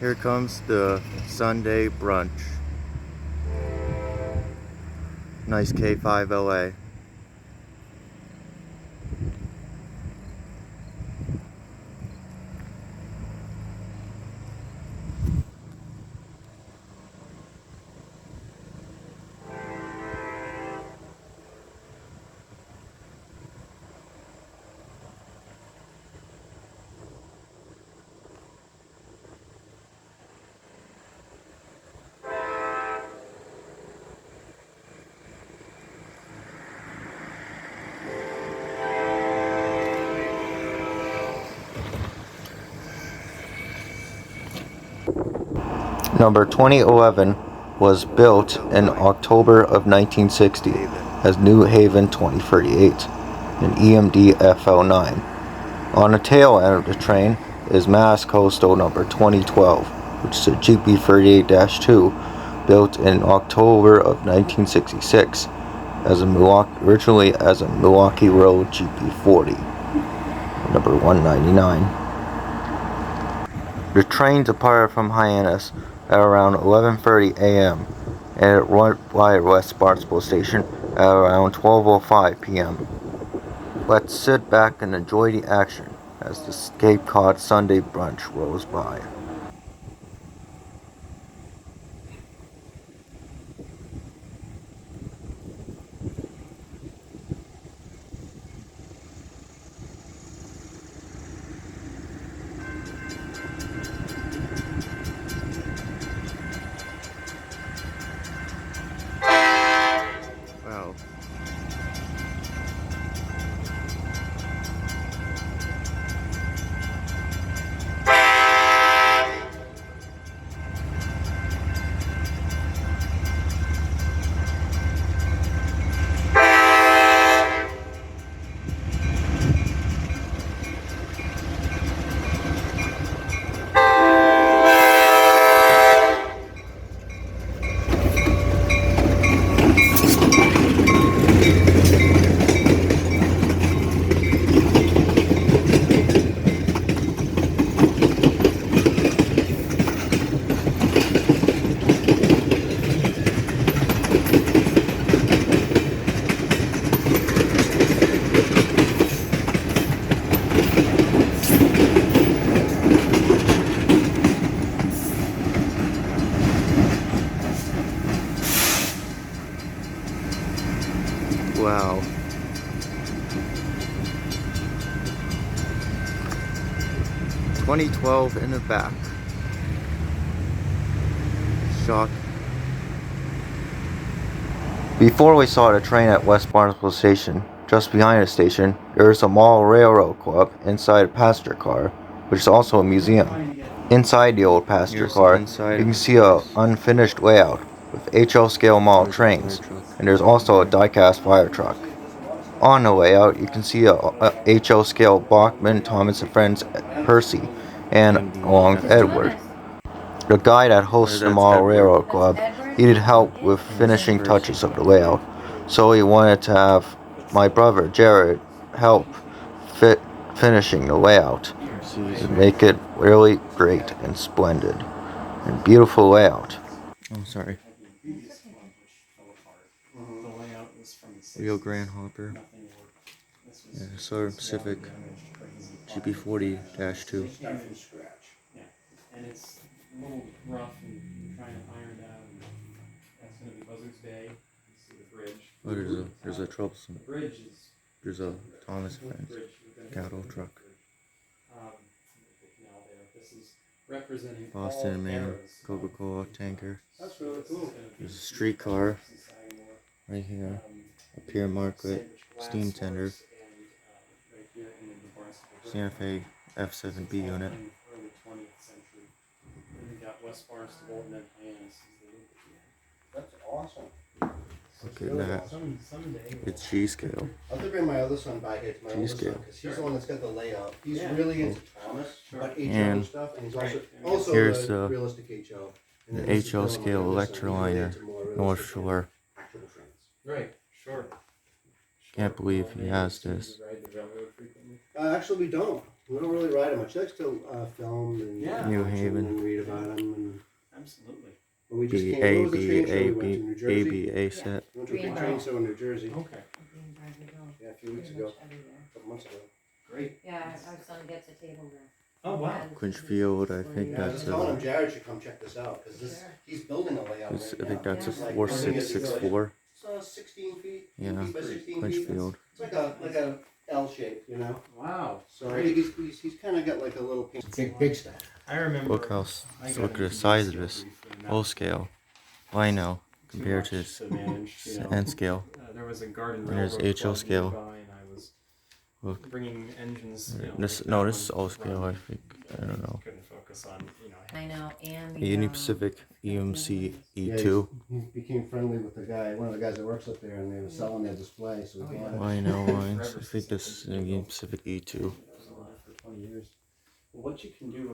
Here comes the Sunday brunch. Nice K5 LA. Number 2011 was built in October of 1960 as New Haven 2038, an EMD FL9. On the tail end of the train is Mass Coastal number 2012, which is a GP38-2 built in October of 1966 originally as a Milwaukee Road GP40, number 199. The train departed from Hyannis at around 11:30 a.m. and it went by West Barnstable Station at around 12:05 p.m. Let's sit back and enjoy the action as the Cape Cod Sunday Brunch rolls by. Wow. Wow. "2012" in the back. Shock. Before we saw the train at West Barnstable Station, just behind the station, there is a Model Railroad Club inside a passenger car, which is also a museum. Inside the old passenger car, you can see a unfinished layout with HL scale model trains, and there's also a die-cast fire truck. On the layout, you can see a HL scale Bachman, Thomas and Friends Percy, and along with Edward. The guy that hosts the Model Railroad Club needed help with finishing touches of the layout, so he wanted to have my brother Jared help finishing the layout to make it really great and splendid and beautiful layout. I'm sorry. Rio Grande Hopper. Yeah, Southern Pacific GP40-2. And it's a little rough and trying to iron it out. That's going to be Buzzards Bay. You see the bridge. Oh, there's a troublesome. The bridge is. There's a Thomas Friends cattle truck. The canal there. This is representing Boston, all Maine, eras. Coca-Cola tanker. That's really cool. There's a streetcar right here. A Pier Market steam tender. Right here in the Barnstable. Santa Fe F7B unit. Early 20th century. And we got West Barnstable and then Hyannis. That's awesome. Look at that. Someday. It's G-scale. I'll have to bring my other son by here to my older son G-scale. because he's the one that's got the layout. He's Yeah. really into Thomas, but HO And stuff, and he's Right. also here's the the- realistic HO. And The then this is HL Dylan, my scale younger son. He's electroliner, into more North realistic Shore. actual trains. Right. Sure. Can't believe he has this. Ride the railroad frequently. Actually, we don't. We don't really ride him much. He likes to film and Yeah. New watch 'em Haven. and read about him. And Absolutely. but we just B came. A What was the B train show A we went to? B New A Jersey. B A set. We went to a big Green train Belt. show in New Jersey. Okay. Yeah, a few weeks Pretty ago, much every year. a couple months ago. Great. Yeah, our son gets a table there. Oh wow. And Quinchfield, I think Yeah, I was that's telling him a. Jared should come check this out because this Sure. he's building a layout It's, right I think now. that's a Yeah. 4664. It's 16 feet. Yeah, 8 feet by 16 feet. Quinchfield. It's like a L shape, you know. Wow. So I think he's kind of got like a little big stuff. I remember. Look how. So look at the size of this. Full scale. Lino compared to his end scale. There was a garden And there's railroad HO club scale. nearby, and I was Look. bringing engines. This like no, that this is one all scale. I run. think. I don't know. Couldn't focus on I know, and Union Pacific EMC Yeah, E2. he became friendly with the guy, one of the guys that works up there, and they were selling their display. So we bought it. Lino lines. I think this is Union Pacific E2. for 20 years. Well, what you can do